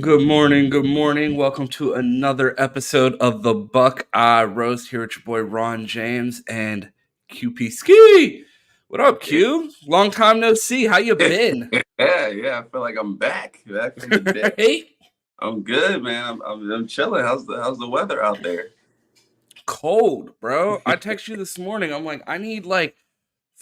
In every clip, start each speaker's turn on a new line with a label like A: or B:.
A: Good morning, good morning. Welcome to another episode of the Buckeye Roast here with your boy Ron James and QP Ski. What up, Q? Long time no see. How you been?
B: Yeah. I feel like I'm back from the dead.
A: Right?
B: I'm good, man. I'm chilling. How's the weather out there?
A: Cold, bro. I text you this morning. I'm like, I need like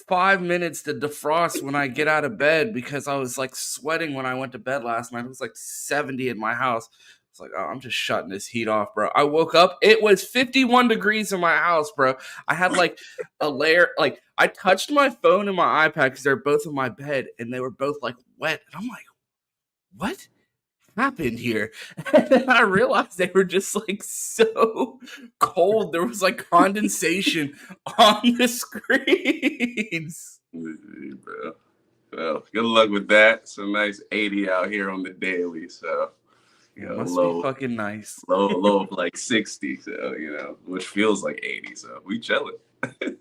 A: 5 minutes to defrost when I get out of bed because I was like sweating when I went to bed last night. It was like 70 in my house. It's like, oh, I'm just shutting this heat off, bro. I woke up, it was 51 degrees in my house, bro. I had like a layer, like I touched my phone and my iPad because they're both in my bed and they were both like wet. And I'm like, what happened here? And then I realized they were just like so cold. There was like condensation on the screens.
B: Bro. Well, good luck with that. It's a nice 80 out here on the daily, so
A: It must be
B: low,
A: fucking nice.
B: low of like 60, so which feels like 80. So we chilling.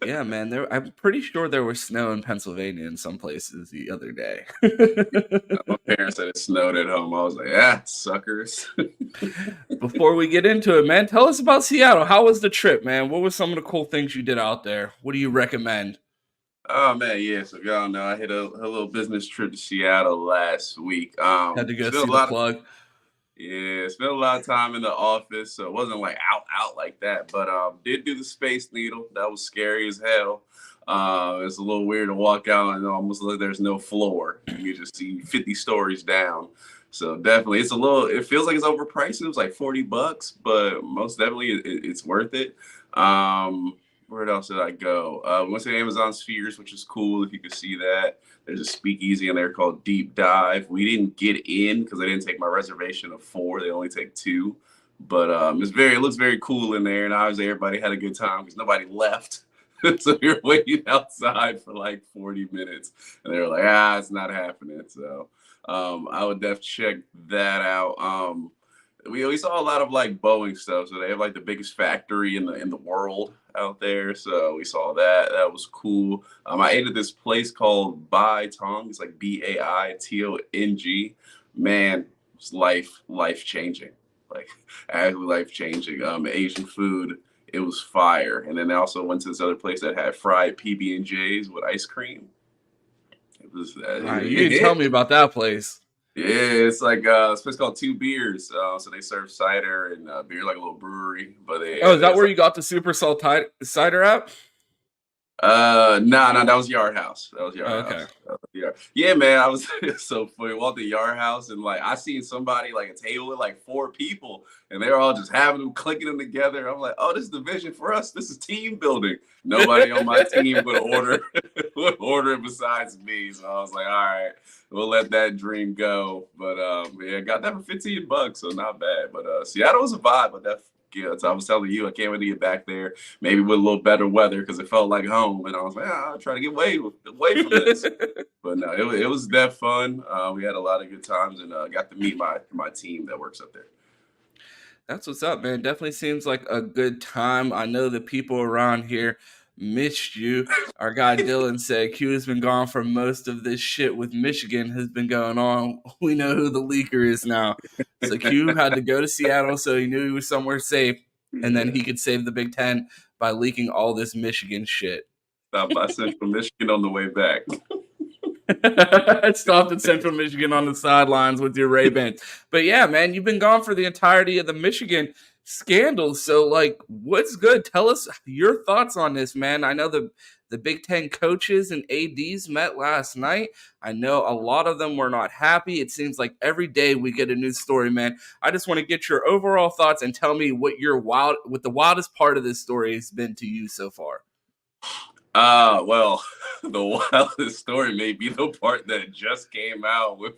A: Yeah, man. I'm pretty sure there was snow in Pennsylvania in some places the other day.
B: My parents said it snowed at home. I was like, suckers.
A: Before we get into it, man, tell us about Seattle. How was the trip, man? What were some of the cool things you did out there? What do you recommend?
B: Oh man, yeah. So y'all know I hit a little business trip to Seattle last week.
A: Had to go
B: Spent
A: see
B: a
A: the
B: lot of
A: plug.
B: Yeah, spent a lot of time in the office, so it wasn't like out like that. But did do the Space Needle. That was scary as hell. It's a little weird to walk out and almost like there's no floor. You just see 50 stories down. So definitely, it's a little. It feels like it's overpriced. It was like $40, but most definitely it's worth it. Where else did I go? Went to Amazon Spheres, which is cool if you could see that. There's a speakeasy in there called Deep Dive. We didn't get in because I didn't take my reservation of 4. They only take 2. But it looks very cool in there, and obviously everybody had a good time because nobody left. So you're waiting outside for like 40 minutes, and they're like, it's not happening. So I would definitely check that out. We saw a lot of like Boeing stuff, so they have like the biggest factory in the world out there. So we saw that. That was cool. I ate at this place called Bai Tong. It's like Baitong. Man, it's life changing. Like actually life changing. Asian food. It was fire. And then they also went to this other place that had fried PB&Js with ice cream. It was
A: You didn't tell me about that place.
B: Yeah, it's like it's place called Two Beers. So they serve cider and beer, like a little brewery. But
A: Oh, is that
B: it's
A: where
B: like
A: you got the super salt cider at?
B: no, that was Yard House. That was
A: Oh,
B: Yard
A: okay.
B: House. Yeah, man. I was so funny. Walked the Yard House and like I seen somebody like a table with like 4 people and they were all just having them clicking them together. I'm like, oh, this is the vision for us. This is team building. Nobody on my team would order would order it besides me. So I was like, all right, we'll let that dream go. But yeah, got that for $15, so not bad. But Seattle was a vibe, but that yeah, so I was telling you, I can't wait to get back there, maybe with a little better weather because it felt like home. And I was like, I'll try to get away from this. But no, it was that fun. We had a lot of good times and got to meet my team that works up there.
A: That's what's up, man. Definitely seems like a good time. I know the people around here missed you. Our guy Dylan said Q has been gone for most of this shit with Michigan has been going on. We know who the leaker is now. So Q had to go to Seattle so he knew he was somewhere safe, and then
B: Yeah.
A: he could save the Big Ten by leaking all this Michigan shit.
B: Stopped by Central Michigan on the way back.
A: Stopped in Central Michigan on the sidelines with your Ray-Bans. But yeah, man, you've been gone for the entirety of the Michigan scandal. So, like, what's good? Tell us your thoughts on this, man. I know the Big Ten coaches and ADs met last night. I know a lot of them were not happy. It seems like every day we get a new story, man. I just want to get your overall thoughts and tell me what the wildest part of this story has been to you so far.
B: Well, the wildest story may be the part that just came out with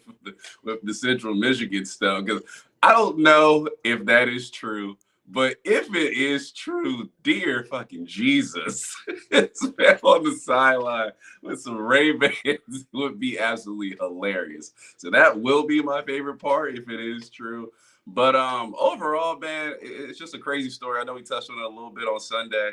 B: the Central Michigan stuff because I don't know if that is true, but if it is true, dear fucking Jesus, it's back on the sideline with some Ray-Bans would be absolutely hilarious. So that will be my favorite part if it is true. But overall, man, it's just a crazy story. I know we touched on it a little bit on Sunday,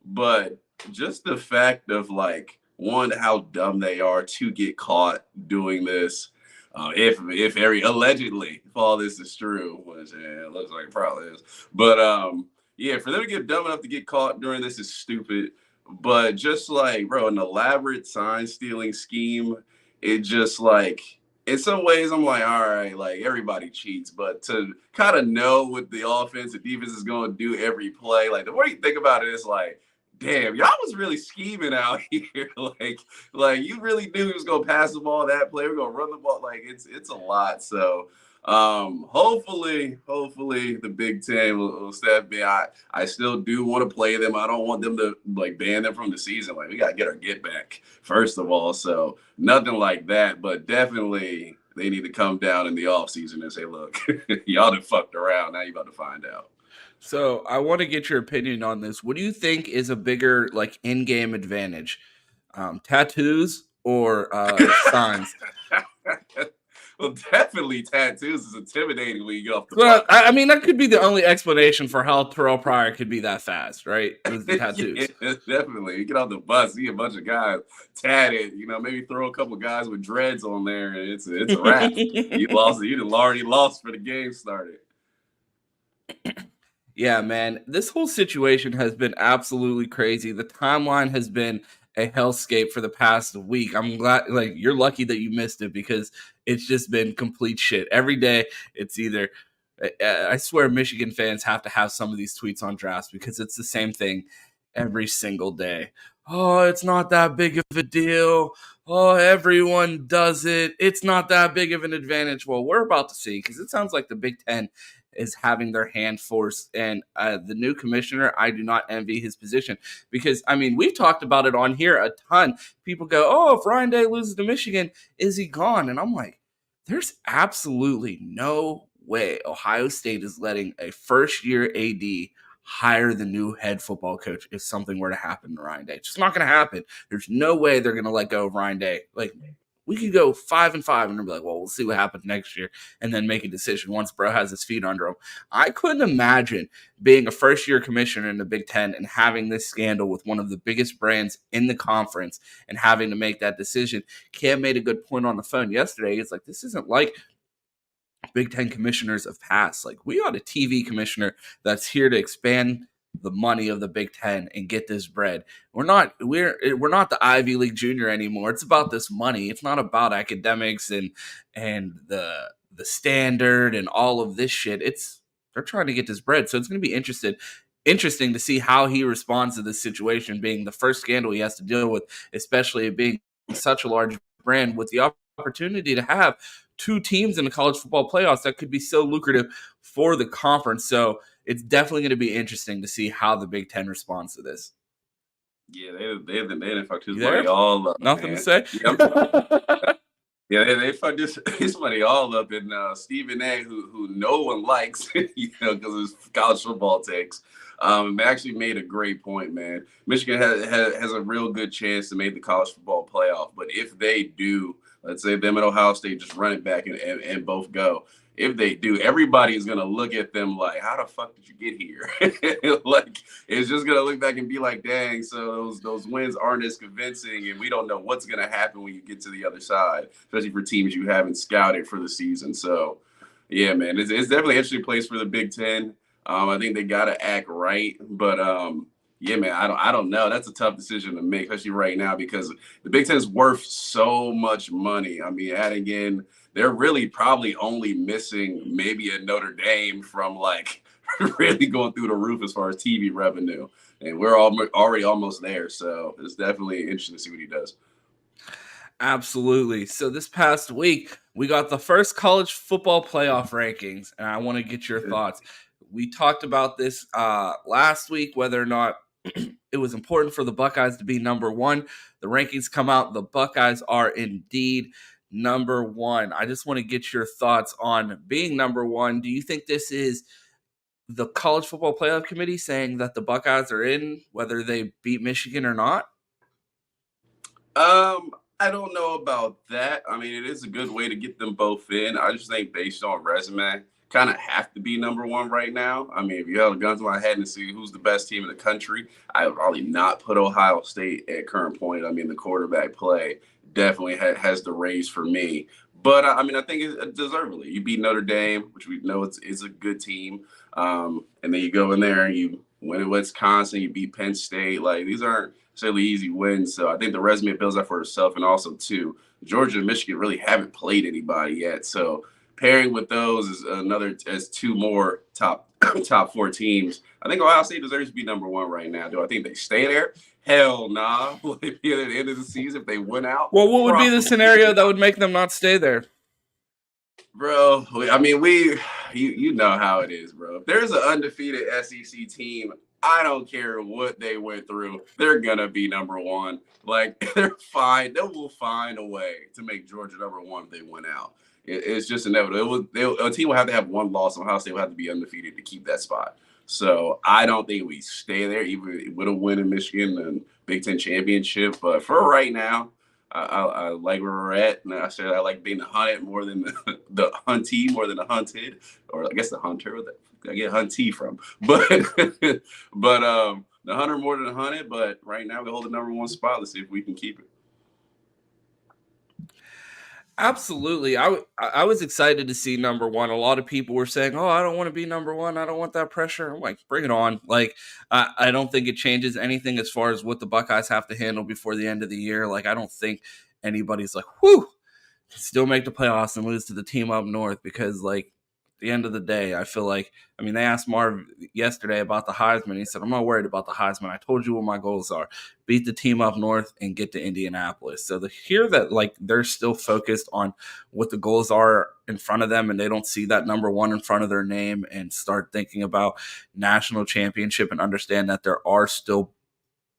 B: but just the fact of like one how dumb they are to get caught doing this, If every allegedly if all this is true, which it looks like it probably is. But yeah, for them to get dumb enough to get caught during this is stupid. But just like, bro, an elaborate sign stealing scheme, it just like in some ways I'm like, all right, like everybody cheats, but to kind of know what the offense and defense is going to do every play, like the more you think about it, it's like, damn, y'all was really scheming out here. Like you really knew he was gonna pass the ball that play. We're gonna run the ball. Like it's a lot. So hopefully the Big Ten will step in. I still do want to play them. I don't want them to like ban them from the season. Like we gotta get our get back first of all. So nothing like that, but definitely they need to come down in the off season and say, look, y'all done fucked around. Now you about to find out.
A: So I want to get your opinion on this. What do you think is a bigger like in-game advantage, tattoos or signs?
B: Well, definitely tattoos is intimidating when you get off the
A: Well,
B: bus.
A: I mean that could be the only explanation for how Terrell Pryor could be that fast, right? It was the
B: Yeah,
A: tattoos.
B: definitely. You get off the bus, see a bunch of guys tatted. Maybe throw a couple guys with dreads on there, and it's a wrap. You lost. You already lost for the game started.
A: Yeah, man. This whole situation has been absolutely crazy. The timeline has been a hellscape for the past week. I'm glad, like, you're lucky that you missed it because it's just been complete shit. Every day, it's either, I swear, Michigan fans have to have some of these tweets on drafts because it's the same thing every single day. Oh, it's not that big of a deal. Oh, everyone does it. It's not that big of an advantage. Well, we're about to see because it sounds like the Big Ten is having their hand forced. And the new commissioner, I do not envy his position because, I mean, we've talked about it on here a ton. People go, oh, if Ryan Day loses to Michigan, is he gone? And I'm like, there's absolutely no way Ohio State is letting a first year AD hire the new head football coach if something were to happen to Ryan Day. It's just not going to happen. There's no way they're going to let go of Ryan Day. Like, we could go 5-5 and be like, well, we'll see what happens next year and then make a decision once bro has his feet under him. I couldn't imagine being a first year commissioner in the Big Ten and having this scandal with one of the biggest brands in the conference and having to make that decision. Cam made a good point on the phone yesterday. It's like, this isn't like Big Ten commissioners of past. Like, we got a TV commissioner that's here to expand the money of the Big Ten and get this bread. We're not the Ivy League junior anymore. It's about this money. It's not about academics and the standard and all of this shit. They're trying to get this bread. So it's going to be interesting to see how he responds to this situation being the first scandal he has to deal with, especially being such a large brand with the opportunity to have two teams in the college football playoffs that could be so lucrative for the conference. So it's definitely going to be interesting to see how the Big Ten responds to this.
B: Yeah, they didn't fuck his
A: You
B: money
A: there?
B: all up,
A: Nothing to
B: man.
A: say?
B: Yep. Yeah, they fucked his money all up. And Stephen A, who no one likes, because of his college football takes, actually made a great point, man. Michigan has a real good chance to make the college football playoff. But if they do, let's say them and Ohio State just run it back and both go. If they do, everybody is gonna look at them like, "How the fuck did you get here?" Like it's just gonna look back and be like, "Dang!" So those wins aren't as convincing, and we don't know what's gonna happen when you get to the other side, especially for teams you haven't scouted for the season. So, yeah, man, it's definitely an interesting place for the Big Ten. I think they gotta act right, but yeah, man, I don't know. That's a tough decision to make, especially right now because the Big Ten is worth so much money. I mean, adding in they're really probably only missing maybe a Notre Dame from like really going through the roof as far as TV revenue. And we're already almost there. So it's definitely interesting to see what he does.
A: Absolutely. So this past week, we got the first college football playoff rankings, and I want to get your thoughts. We talked about this last week, whether or not it was important for the Buckeyes to be number one. The rankings come out. The Buckeyes are indeed number one. I just want to get your thoughts on being number one. Do you think this is the college football playoff committee saying that the Buckeyes are in, whether they beat Michigan or not?
B: I don't know about that. I mean, it is a good way to get them both in. I just think based on resume, kind of have to be number one right now. I mean, if you held a gun to my head and see who's the best team in the country, I would probably not put Ohio State at current point. I mean, the quarterback play definitely has the raise for me. But I mean, I think it's deservedly. You beat Notre Dame, which we know it's a good team, and then you go in there and you win at Wisconsin. You beat Penn State. Like these aren't necessarily easy wins. So I think the resume builds up for itself, and also too, Georgia and Michigan really haven't played anybody yet. So pairing with those is another as two more top top four teams. I think Ohio State deserves to be number one right now. Do I think they stay there? Hell nah. Will they be at the end of the season if they win out?
A: Well, what would be the
B: Probably.
A: scenario that would make them not stay there?
B: Bro, I mean, you know how it is, bro. If there's an undefeated SEC team, I don't care what they went through, they're gonna be number one. Like they're fine, they will find a way to make Georgia number one if they win out. It's just inevitable. A team will have to have one loss. Ohio State will have to be undefeated to keep that spot. So I don't think we stay there, even with a win in Michigan and Big Ten championship. But for right now, I like where we're at. And I said I like being the hunted more than the huntee more than the hunted, or I guess the hunter. I get huntee from, but the hunter more than the hunted. But right now we hold the number one spot. Let's see if we can keep it.
A: Absolutely. I was excited to see number one. A lot of people were saying, "Oh, I don't want to be number one. I don't want that pressure." I'm like, bring it on. Like, I don't think it changes anything as far as what the Buckeyes have to handle before the end of the year. Like, I don't think anybody's like, "Whew, still make the playoffs and lose to the team up north," because like at the end of the day, I feel like, I mean, they asked Marv yesterday about the Heisman. He said, "I'm not worried about the Heisman. I told you what my goals are: beat the team up north and get to Indianapolis." So to hear that like they're still focused on what the goals are in front of them and they don't see that number one in front of their name and start thinking about national championship and understand that there are still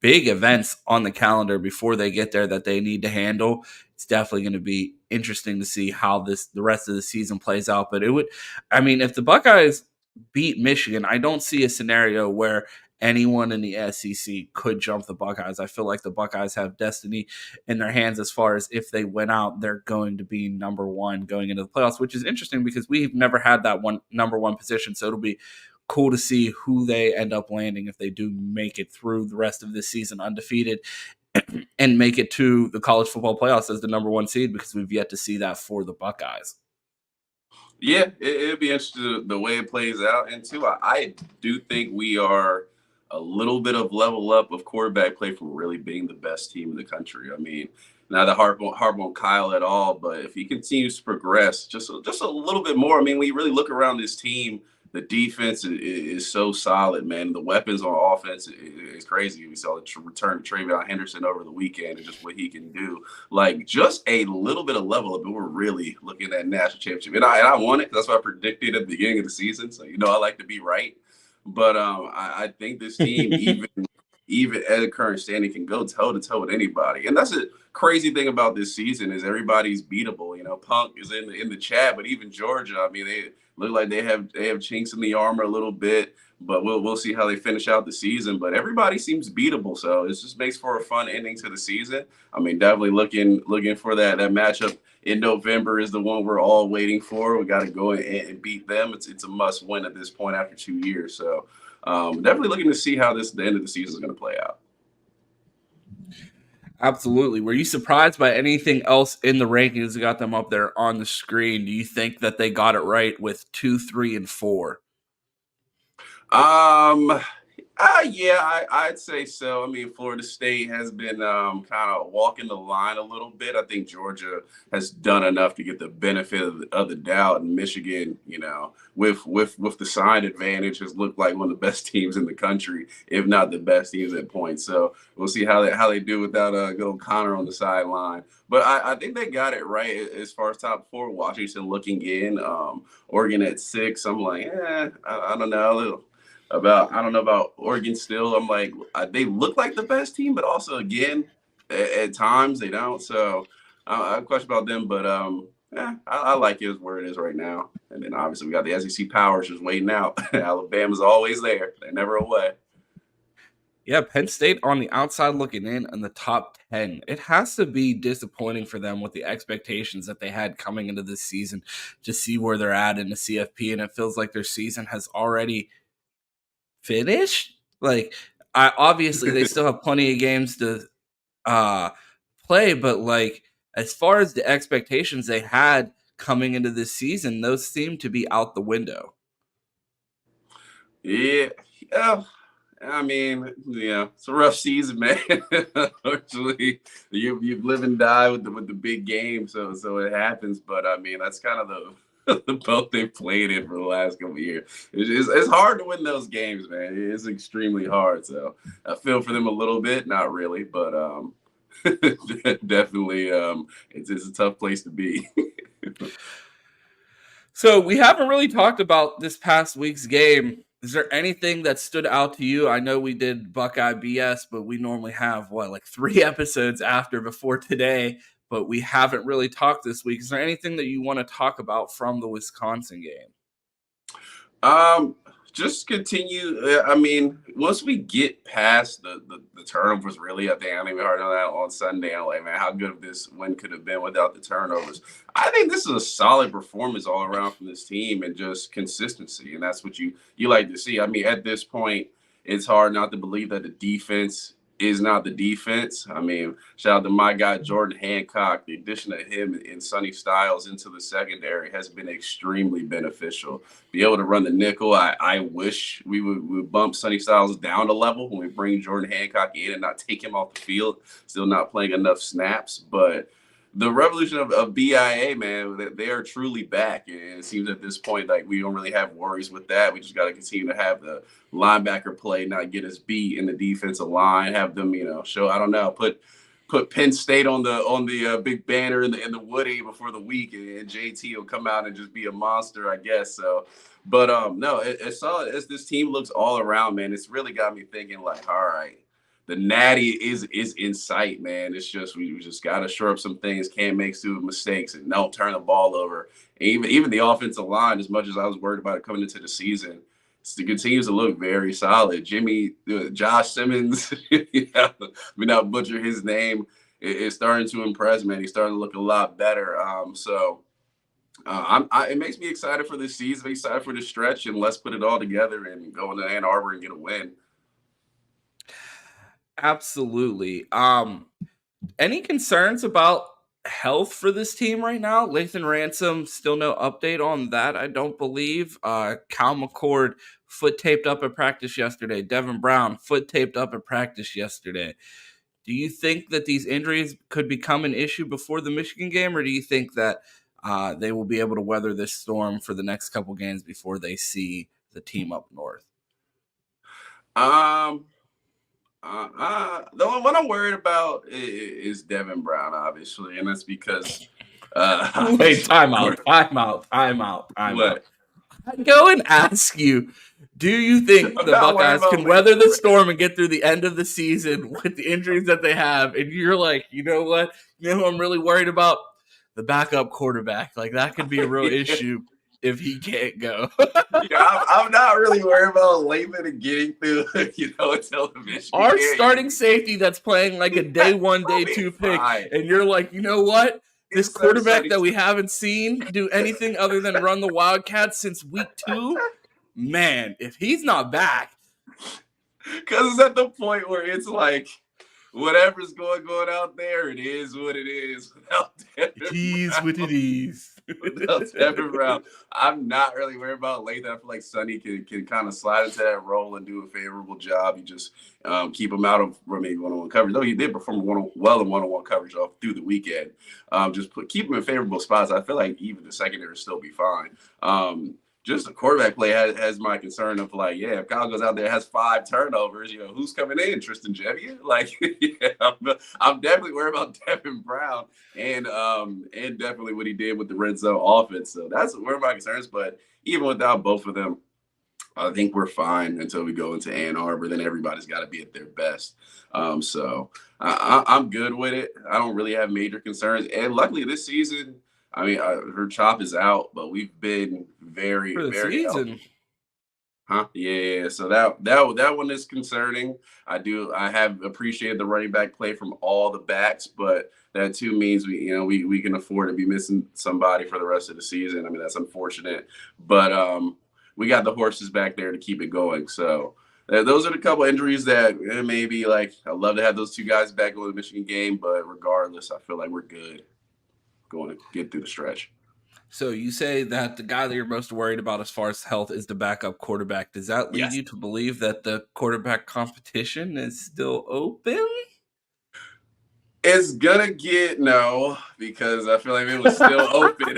A: big events on the calendar before they get there that they need to handle. It's definitely going to be interesting to see how the rest of the season plays out. But it would, I mean, if the Buckeyes beat Michigan, I don't see a scenario where anyone in the SEC could jump the Buckeyes. I feel like the Buckeyes have destiny in their hands as far as if they win out, they're going to be number one going into the playoffs, which is interesting because we've never had that one number one position. So it'll be cool to see who they end up landing if they do make it through the rest of this season undefeated and make it to the college football playoffs as the number one seed, because we've yet to see that for the Buckeyes.
B: Yeah, it'd be interesting the way it plays out. And two, I do think we are a little bit of level up of quarterback play from really being the best team in the country. I mean, not that harp on Kyle at all, but if he continues to progress just a little bit more, I mean, when you really look around this team, the defense is so solid, man. The weapons on offense is crazy. We saw the return to Travion Henderson over the weekend and just what he can do. Like just a little bit of level up, and we're really looking at national championship. And I want it. That's what I predicted at the beginning of the season. So you know I like to be right. But I think this team, even at the current standing, can go toe to toe with anybody. And that's a crazy thing about this season is everybody's beatable. You know, Punk is in the chat, but even Georgia, I mean, they look like they have chinks in the armor a little bit. But we'll see how they finish out the season. But everybody seems beatable, so it just makes for a fun ending to the season. I mean, definitely looking for that matchup in November is the one we're all waiting for. We got to go and beat them. It's a must win at this point after 2 years. So definitely looking to see how the end of the season is going to play out.
A: Absolutely. Were you surprised by anything else in the rankings that got them up there on the screen? Do you think that they got it right with 2, 3, and 4?
B: Um, yeah, I'd say so. I mean, Florida State has been kind of walking the line a little bit. I think Georgia has done enough to get the benefit of the doubt, and Michigan, you know, with the sign advantage, has looked like one of the best teams in the country, if not the best teams at points. So we'll see how they do without good old Connor on the sideline. But I think they got it right as far as top four. Washington looking in, Oregon at 6. I'm like, I don't know. I don't know about Oregon still. I'm like, they look like the best team, but also again, at times they don't. So I have a question about them, but I like it as where it is right now. And then obviously we got the SEC powers just waiting out. Alabama's always there; they're never away.
A: Yeah, Penn State on the outside looking in the top 10. It has to be disappointing for them with the expectations that they had coming into this season to see where they're at in the CFP. And it feels like their season has already finished. Like, obviously they still have plenty of games to uh play, but like as far as the expectations they had coming into this season, those seem to be out the window.
B: Yeah, yeah. I mean, yeah, it's a rough season, man. Unfortunately, you live and die with the big game, so it happens. But I mean, that's kind of the the boat they played in for the last couple of years. It's hard to win those games, man. It's extremely hard. So I feel for them a little bit, not really, but definitely, it's a tough place to be.
A: So we haven't really talked about this past week's game. Is there anything that stood out to you? I know we did Buckeye BS, but we normally have like 3 episodes after before today, but we haven't really talked this week. Is there anything that you want to talk about from the Wisconsin game?
B: Um, just continue. I mean, once we get past the turnovers, really, I think I even heard on that on Sunday. I'm like, man, how good of this win could have been without the turnovers. I think this is a solid performance all around from this team and just consistency, and that's what you like to see. I mean, at this point, it's hard not to believe that the defense is not the defense. I mean, shout out to my guy Jordan Hancock. The addition of him and Sonny Styles into the secondary has been extremely beneficial. Be able to run the nickel. I wish we would bump Sonny Styles down a level when we bring Jordan Hancock in and not take him off the field. Still not playing enough snaps, but the revolution of BIA, man, they are truly back. And it seems at this point like we don't really have worries with that. We just got to continue to have the linebacker play, not get us beat in the defensive line, have them, show, I don't know, put Penn State on the big banner in the Woody before the week, and JT will come out and just be a monster, I guess. So, but no, it's solid as this team looks all around, man. It's really got me thinking like, all right, the natty is in sight, man. It's just we just got to shore up some things, can't make stupid mistakes, and don't turn the ball over. And even the offensive line, as much as I was worried about it coming into the season, it continues to look very solid. Josh Simmons, we not butcher his name, is starting to impress, man. He's starting to look a lot better. It makes me excited for this season, excited for the stretch, and let's put it all together and go into Ann Arbor and get a win.
A: Absolutely. Any concerns about health for this team right now? Lathan Ransom, still no update on that, I don't believe. Cal McCord, foot taped up at practice yesterday. Devin Brown, foot taped up at practice yesterday. Do you think that these injuries could become an issue before the Michigan game, or do you think that they will be able to weather this storm for the next couple games before they see the team up north?
B: The only one I'm worried about is Devin Brown, obviously, and that's because.
A: Wait, time out.
B: What?
A: I go and ask you, do you think the Buckeyes can weather the storm and get through the end of the season with the injuries that they have? And you're like, you know what? You know who I'm really worried about? The backup quarterback. Like, that could be a real issue if he can't go.
B: I'm not really worried about Lathan and getting through, until the Michigan
A: Our
B: game.
A: starting safety that's playing like a day one, day two pick, and you're like, you know what? This quarterback that we haven't seen do anything other than run the Wildcats since week 2, man, if he's not back.
B: Because it's at the point where it's like, whatever's going out there, it is what it is. Without Devin Brown, I'm not really worried about Lathan. I feel like Sonny can kind of slide into that role and do a favorable job. You just keep him out of maybe one-on-one coverage. Though he did perform well in one-on-one coverage off through the weekend. Keep him in favorable spots. I feel like even the secondary will still be fine. Just the quarterback play has my concern of like, yeah, if Kyle goes out there has 5 turnovers, who's coming in? Tristan Jevia? Like, yeah, I'm definitely worried about Devin Brown and definitely what he did with the red zone offense. So that's where my concerns. But even without both of them, I think we're fine until we go into Ann Arbor. Then everybody's got to be at their best. So I'm good with it. I don't really have major concerns. And luckily this season, I mean, her chop is out, but we've been very, very
A: season.
B: Huh? Yeah. So that one is concerning. I have appreciated the running back play from all the backs, but that too means we can afford to be missing somebody for the rest of the season. I mean, that's unfortunate, but we got the horses back there to keep it going. So those are the couple injuries that maybe like I'd love to have those 2 guys back on the Michigan game, but regardless, I feel like we're good. going to get through the stretch.
A: So you say that the guy that you're most worried about as far as health is the backup quarterback. Does that lead
B: Yes.
A: you to believe that the quarterback competition is still open?
B: It's gonna get no, because I feel like it was still open.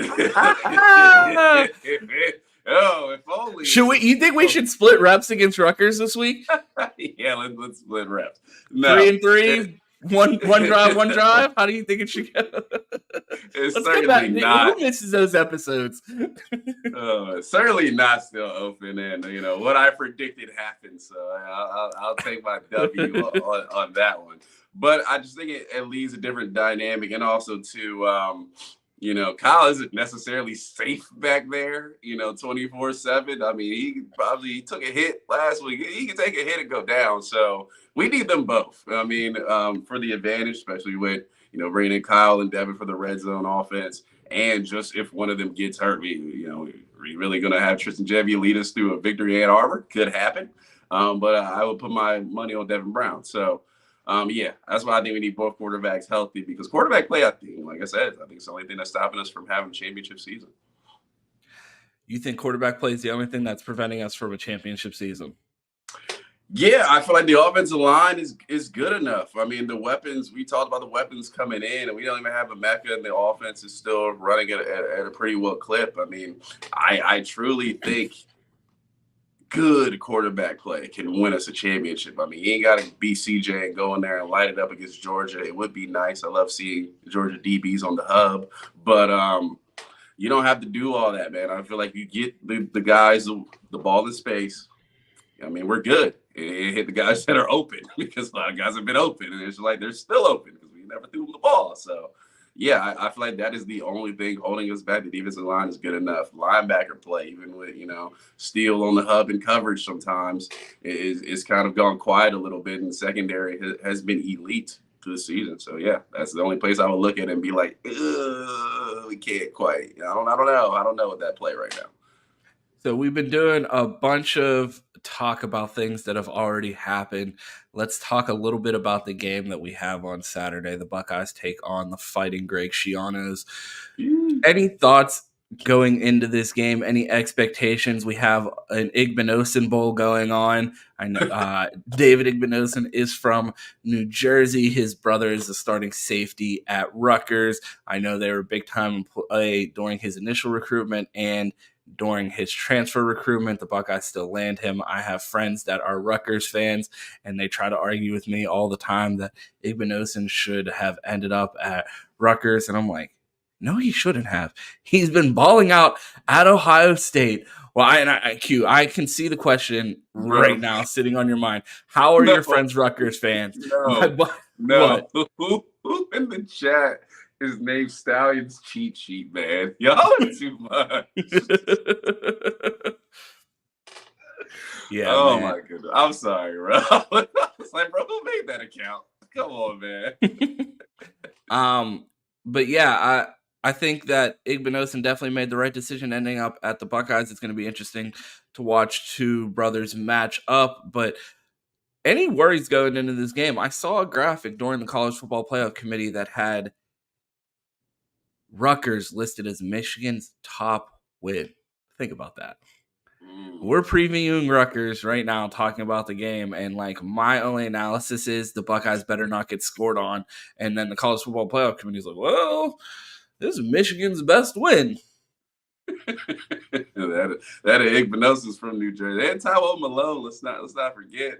B: Oh, if only
A: Should
B: it
A: we?
B: was
A: You think we
B: still
A: should split reps against Rutgers this week?
B: yeah, let's split reps.
A: Three
B: No,
A: and three, one drive, one drive. How do you think it should go?
B: it's
A: Let's get
B: certainly
A: back.
B: not.
A: Who misses those episodes?
B: Certainly not still open, and what I predicted happened. So I'll take my W on that one. But I just think it leaves a different dynamic, and also to Kyle isn't necessarily safe back there. 24/7. I mean, he took a hit last week. He can take a hit and go down. So we need them both. I mean, for the advantage, especially with bringing in Kyle and Devin for the red zone offense. And just if one of them gets hurt, we really going to have Tristan Jevy lead us through a victory at Ann Arbor. Could happen. But I would put my money on Devin Brown. So, yeah, that's why I think we need both quarterbacks healthy, because quarterback play, I think, like I said, I think it's the only thing that's stopping us from having a championship season.
A: You think quarterback play is the only thing that's preventing us from a championship season?
B: Yeah, I feel like the offensive line is good enough. I mean, the weapons, we talked about the weapons coming in, and we don't even have a Mecca, and the offense is still running at a pretty well clip. I mean, I truly think good quarterback play can win us a championship. I mean, you ain't got to be CJ and go in there and light it up against Georgia. It would be nice. I love seeing Georgia DBs on the hub, but you don't have to do all that, man. I feel like you get the guys the ball in space. I mean, we're good. It hit the guys that are open, because a lot of guys have been open, and it's like they're still open because we never threw them the ball. So, yeah, I feel like that is the only thing holding us back. The defensive line is good enough. Linebacker play, even with Steele on the hub and coverage, sometimes is kind of gone quiet a little bit, and the secondary has been elite through the season. So yeah, that's the only place I would look at and be like, we can't quite. I don't know. I don't know what that play right now.
A: So we've been doing a bunch of talk about things that have already happened. Let's talk a little bit about the game that we have on Saturday. The Buckeyes take on the Fighting Greg Schianos. Any thoughts going into this game? Any expectations? We have an Igbinosun Bowl going on. I know David Igbinosun is from New Jersey. His brother is the starting safety at Rutgers. I know they were big time play during his initial recruitment and during his transfer recruitment. The Buckeyes still land him. I have friends that are Rutgers fans, and they try to argue with me all the time that Igbinosun should have ended up at Rutgers. And I'm like, no, he shouldn't have. He's been balling out at Ohio State. Well, I can see the question right now sitting on your mind. How are your friends Rutgers fans?
B: No.
A: What?
B: Who in the chat is named Stallion's cheat sheet, man? Y'all are too much.
A: Yeah.
B: Oh,
A: man.
B: my goodness. I'm sorry, bro. I was like, bro, who made that account? Come on, man.
A: But yeah, I think that Igbinosun definitely made the right decision ending up at the Buckeyes. It's going to be interesting to watch two brothers match up. But any worries going into this game? I saw a graphic during the College Football Playoff Committee that had Rutgers listed as Michigan's top win. Think about that. We're previewing Rutgers right now, talking about the game, and like my only analysis is the Buckeyes better not get scored on. And then the College Football Playoff Committee is like, well, this is Michigan's best win.
B: that Igbinosun's from New Jersey. And Tyrone Malone, let's not forget.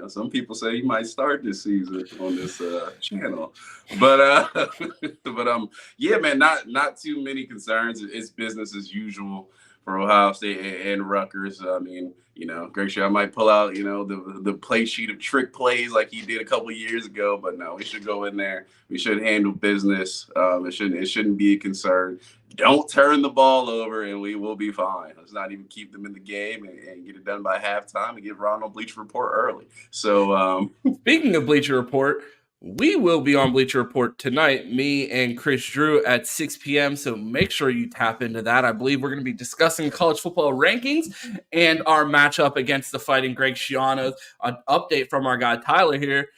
B: Some people say he might start this season on this channel, but yeah, man, not too many concerns. It's business as usual for Ohio State and Rutgers. I mean, Greg Schiano might pull out, the play sheet of trick plays like he did a couple of years ago, but no, we should go in there. We should handle business. It shouldn't be a concern. Don't turn the ball over, and we will be fine. Let's not even keep them in the game and get it done by halftime and get Ron on Bleacher Report early. So,
A: speaking of Bleacher Report, we will be on Bleacher Report tonight, me and Chris Drew at 6 p.m. So make sure you tap into that. I believe we're going to be discussing college football rankings and our matchup against the Fighting Greg Schianos. An update from our guy Tyler here.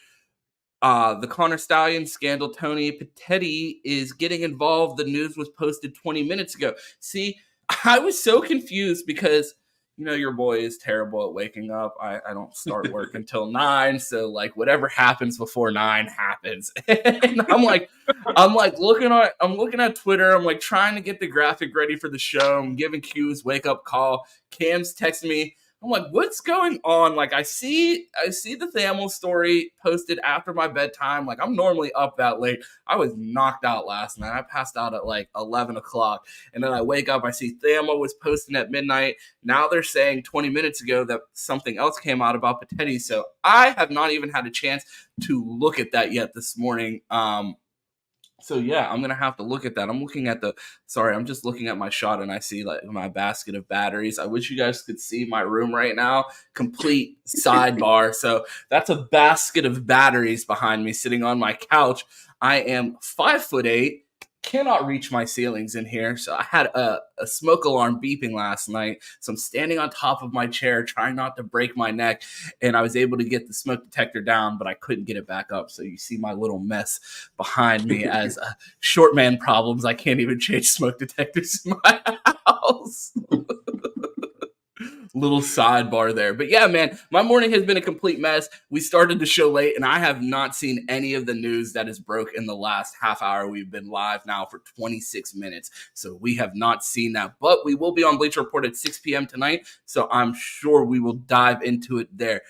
A: The Connor Stallion scandal, Tony Pettetti is getting involved. The news was posted 20 minutes ago. See, I was so confused because, your boy is terrible at waking up. I don't start work until 9. So like whatever happens before 9 happens. And I'm looking at Twitter. I'm like trying to get the graphic ready for the show. I'm giving Q's wake up call. Cam's texting me. I'm like, what's going on? Like, I see the Thamel story posted after my bedtime. Like, I'm normally up that late. I was knocked out last night. I passed out at like 11 o'clock. And then I wake up, I see Thamel was posting at midnight. Now they're saying 20 minutes ago that something else came out about Pettetti. So I have not even had a chance to look at that yet this morning. So yeah, I'm gonna have to look at that. I'm just looking at my shot and I see like my basket of batteries. I wish you guys could see my room right now. Complete sidebar. So that's a basket of batteries behind me sitting on my couch. I am 5'8", cannot reach my ceilings in here. So I had a smoke alarm beeping last night. So I'm standing on top of my chair trying not to break my neck. And I was able to get the smoke detector down, but I couldn't get it back up. So you see my little mess behind me as short man problems. I can't even change smoke detectors in my house. Little sidebar there. But yeah, man, my morning has been a complete mess. We started the show late, and I have not seen any of the news that is broke in the last half hour. We've been live now for 26 minutes, so we have not seen that. But we will be on Bleacher Report at 6 p.m. tonight, so I'm sure we will dive into it there.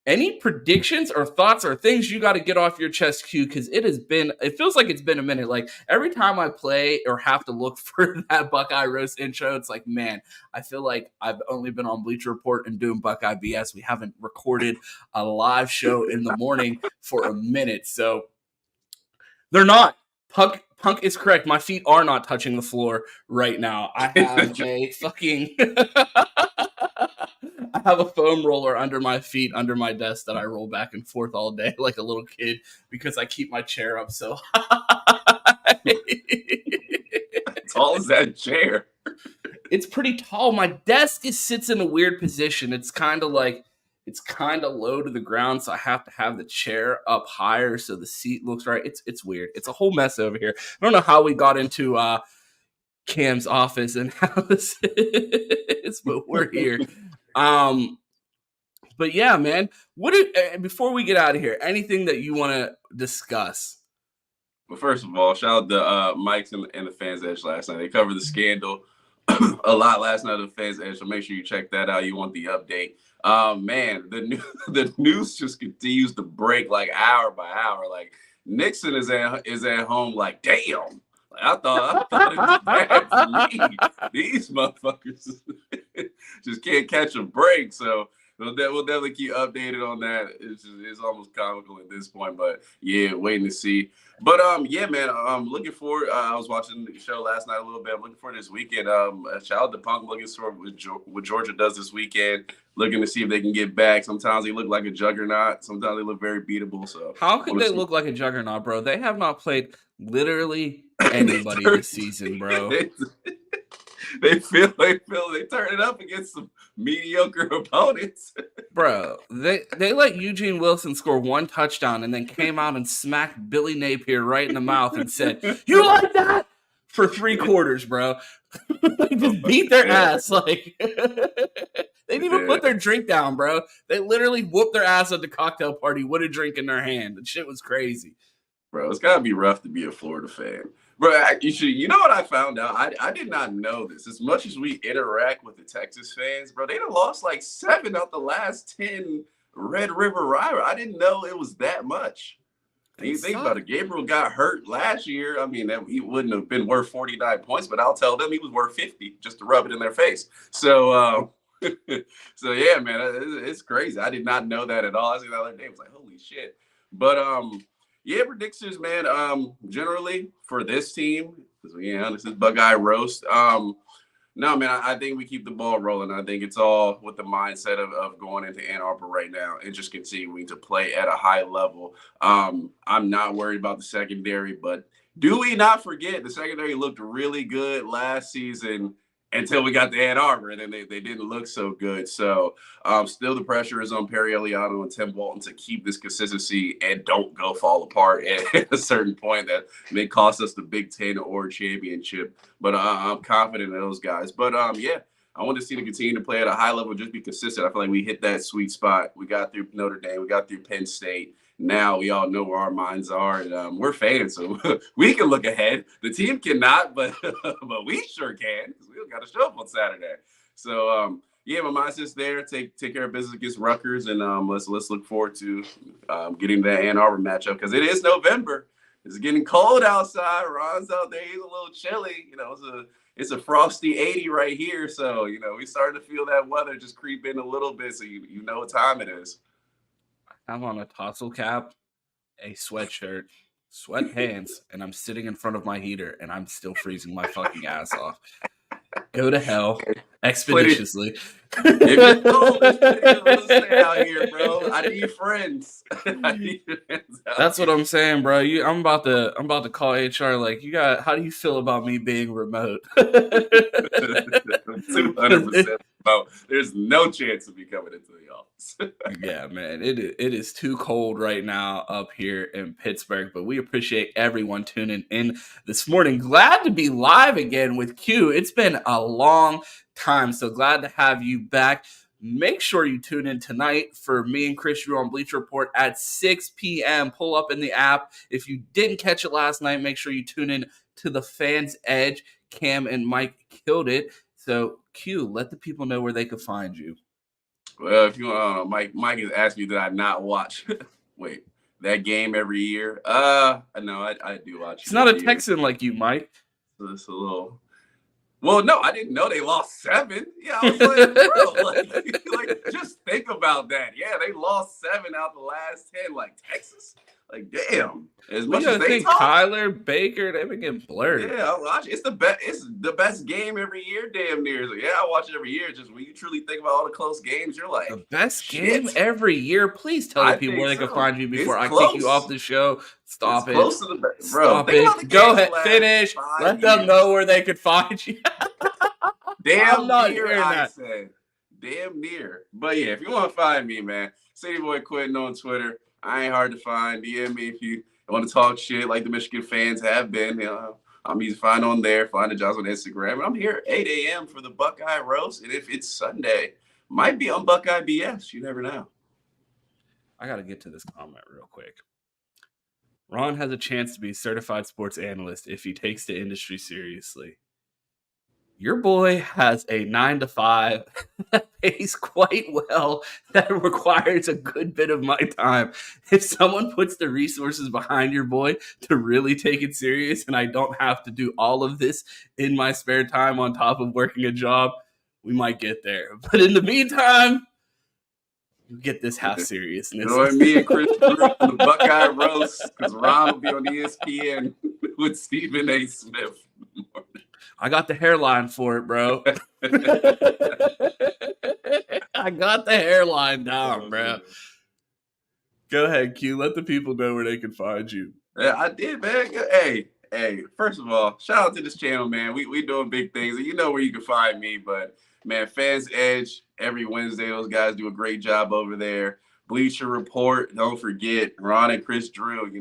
A: Any predictions or thoughts or things you got to get off your chest, Q? Because it feels like it's been a minute. Like every time I play or have to look for that Buckeye Roast intro, it's like, man, I feel like I've only been on Bleacher Report and doing Buckeye BS. We haven't recorded a live show in the morning for a minute. So they're not. Punk is correct. My feet are not touching the floor right now. I have a fucking... I have a foam roller under my feet, under my desk that I roll back and forth all day like a little kid because I keep my chair up so high.
B: How tall is that chair?
A: It's pretty tall. My desk sits in a weird position. It's kind of low to the ground, so I have to have the chair up higher so the seat looks right. It's weird. It's a whole mess over here. I don't know how we got into Cam's office and how this is, but we're here. But yeah, man, before we get out of here, anything that you want to discuss?
B: Well, first of all, shout out to Mike's and the Fans Edge last night. They covered the scandal a lot last night on the Fans Edge, so make sure you check that out. You want the update. Man, the news just continues to break like hour by hour. Like Nixon is at home like, damn. I thought it was bad for me. These motherfuckers just can't catch a break. So we'll definitely keep updated on that. It's almost comical at this point, but yeah, waiting to see. But yeah, man, I'm looking forward. I was watching the show last night a little bit. I'm looking forward to this weekend. Shout out to Punk, looking for what Georgia does this weekend. Looking to see if they can get back. Sometimes they look like a juggernaut. Sometimes they look very beatable. So
A: how could they look like a juggernaut, bro? They have not played literally anybody this season, bro.
B: They turn it up against some mediocre opponents.
A: Bro, they let Eugene Wilson score one touchdown and then came out and smacked Billy Napier right in the mouth and said, "You like that?" for 3 quarters, bro. They just beat their ass. Like they didn't even put their drink down, bro. They literally whooped their ass at the cocktail party with a drink in their hand. The shit was crazy.
B: Bro, it's gotta be rough to be a Florida fan. Bro, you know what I found out? I did not know this. As much as we interact with the Texas fans, bro, they done lost like 7 out the last 10 Red River rivalry. I didn't know it was that much. And you think about it, Gabriel got hurt last year. I mean, he wouldn't have been worth 49 points, but I'll tell them he was worth 50 just to rub it in their face. So, so yeah, man, it's crazy. I did not know that at all. I seen the other day. I was like, holy shit. But yeah, predictions, man. Generally for this team, because this is Buckeye Roast. No, man, I think we keep the ball rolling. I think it's all with the mindset of going into Ann Arbor right now and just continuing to play at a high level. I'm not worried about the secondary, but do we not forget the secondary looked really good last season until we got to Ann Arbor, and then they didn't look so good. So still the pressure is on Perry Eliano and Tim Walton to keep this consistency and don't go fall apart at a certain point that may cost us the Big Ten or championship. But I'm confident in those guys. But yeah, I want to see them continue to play at a high level, just be consistent. I feel like we hit that sweet spot. We got through Notre Dame, we got through Penn State. Now we all know where our minds are, and we're fans, so we can look ahead. The team cannot, but but we sure can, because we got to show up on Saturday. So yeah, my mindset's there. Take care of business against Rutgers, and let's look forward to getting that Ann Arbor matchup, because it is November. It's getting cold outside. Ron's out there; he's a little chilly. It's a frosty 80 right here, so we starting to feel that weather just creep in a little bit. So you know what time it is.
A: I'm on a tassel cap, a sweatshirt, sweatpants, and I'm sitting in front of my heater, and I'm still freezing my fucking ass off. Go to hell expeditiously.
B: If you're cold, stay out here, bro. I need friends.
A: That's what I'm saying, bro. I'm about to call HR. Like, how do you feel about me being remote?
B: 200% remote. There's no chance of me coming into the office.
A: Yeah, man. It is too cold right now up here in Pittsburgh, but we appreciate everyone tuning in this morning. Glad to be live again with Q. It's been a long time, so glad to have you back. Make sure you tune in tonight for me and Chris Drew on Bleacher Report at 6 p.m. Pull up in the app. If you didn't catch it last night, make sure you tune in to the Fans Edge. Cam and Mike killed it. So, Q, let the people know where they could find you.
B: Well, if you want, Mike has asked me, did I not watch? Wait, that game every year? No, I do watch.
A: It's not a Texan like you, Mike.
B: So it's a little. Well, no, I didn't know they lost 7. Yeah, I was like, bro, like just think about that. Yeah, they lost 7 out the last 10. Like Texas, like damn. As much as they talk,
A: Kyler, Baker, they've been getting blurred.
B: Yeah, I watch. It's the best. It's the best game every year, damn near. So yeah, I watch it every year. Just when you truly think about all the close games, you're like,
A: the best game every year. Please tell the people where they can find you before I kick you off the show. Stop it.
B: Close to the best, bro.
A: Stop it. Go ahead, finish. Let them know where they could find you.
B: Damn near, I said. Damn near. But yeah, if you want to find me, man, City Boy Quentin on Twitter. I ain't hard to find. DM me if you want to talk shit like the Michigan fans have been. I'm easy to find on there. Find the Josh on Instagram. And I'm here at 8 a.m. for the Buckeye Roast. And if it's Sunday, might be on Buckeye BS. You never know.
A: I got to get to this comment real quick. Ron has a chance to be a certified sports analyst if he takes the industry seriously. Your boy has a 9-to-5 that pays quite well, that requires a good bit of my time. If someone puts the resources behind your boy to really take it serious, and I don't have to do all of this in my spare time on top of working a job, we might get there. But in the meantime, you get this half seriousness.
B: Join me and Chris Drew for the Buckeye Roast, because Ron will be on ESPN with Stephen A. Smith.
A: I got the hairline for it, bro. I got the hairline down, bro. Go ahead, Q. Let the people know where they can find you.
B: Yeah, I did, man. Hey. First of all, shout out to this channel, man. We doing big things, and you know where you can find me. But man, Fans Edge every Wednesday. Those guys do a great job over there. Bleacher Report, don't forget Ron and Chris Drew.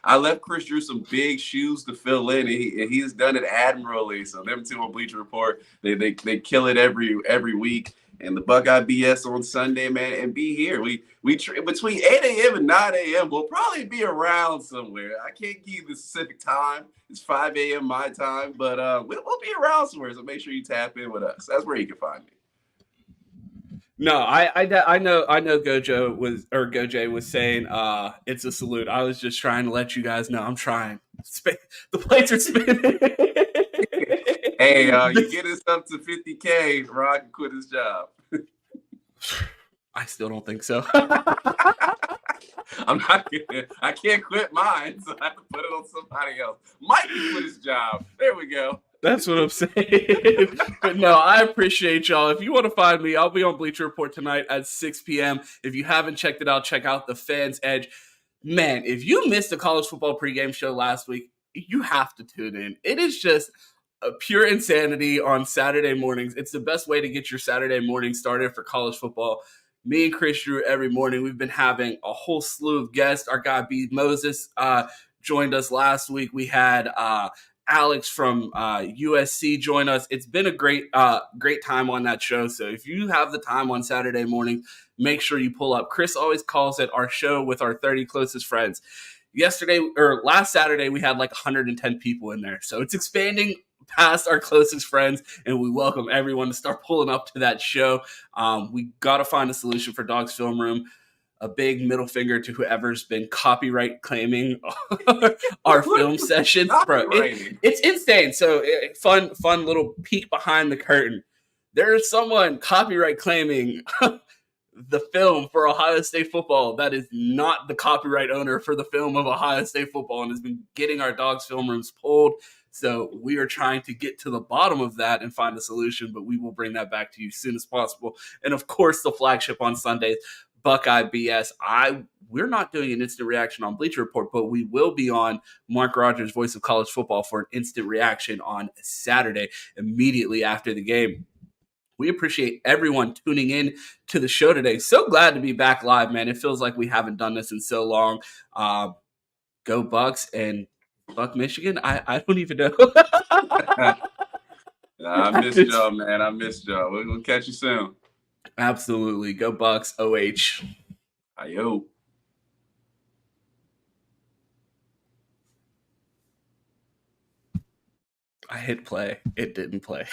B: I left Chris Drew some big shoes to fill in, and he's done it admirably. So them two on Bleacher Report, they kill it every week. And the Buckeye BS on Sunday, man, and be here. We between 8 a.m. and 9 a.m. we'll probably be around somewhere. I can't give you the specific time. It's 5 a.m. my time, but we'll be around somewhere. So make sure you tap in with us. That's where you can find me.
A: No, I know Goj was saying it's a salute. I was just trying to let you guys know I'm trying. The plates are spinning.
B: Hey, you get us up to 50K, Ron can quit his job.
A: I still don't think so.
B: I'm not kidding. I can't quit mine, so I have to put it on somebody else. Mike can quit his job. There we go.
A: That's what I'm saying. But no, I appreciate y'all. If you want to find me, I'll be on Bleacher Report tonight at 6 p.m. If you haven't checked it out, check out the Fans Edge. Man, if you missed the college football pregame show last week, you have to tune in. It is just pure insanity on Saturday mornings. It's the best way to get your Saturday morning started for college football. Me and Chris Drew every morning. We've been having a whole slew of guests. Our guy B Moses joined us last week. We had Alex from USC join us. It's been a great time on that show. So if you have the time on Saturday morning, make sure you pull up. Chris always calls it our show with our 30 closest friends. Last Saturday, we had like 110 people in there. So it's expanding past our closest friends, and we welcome everyone to start pulling up to that show. We got to find a solution for Dog's Film Room. A big middle finger to whoever's been copyright claiming our film sessions. Bro, it's insane. So fun little peek behind the curtain. There's someone copyright claiming the film for Ohio State football that is not the copyright owner for the film of Ohio State football and has been getting our Dogs Film Rooms pulled. So we are trying to get to the bottom of that and find a solution, but we will bring that back to you as soon as possible. And of course, the flagship on Sundays, Buckeye BS. We're not doing an instant reaction on Bleacher Report, but we will be on Mark Rogers, Voice of College Football, for an instant reaction on Saturday immediately after the game. We appreciate everyone tuning in to the show today. So glad to be back live, man. It feels like we haven't done this in so long. Go Bucks and Buck Michigan. I don't even know.
B: I missed y'all, man. I missed y'all. We'll catch you soon.
A: Absolutely. Go Bucks. OH.
B: Ayo.
A: I hit play. It didn't play.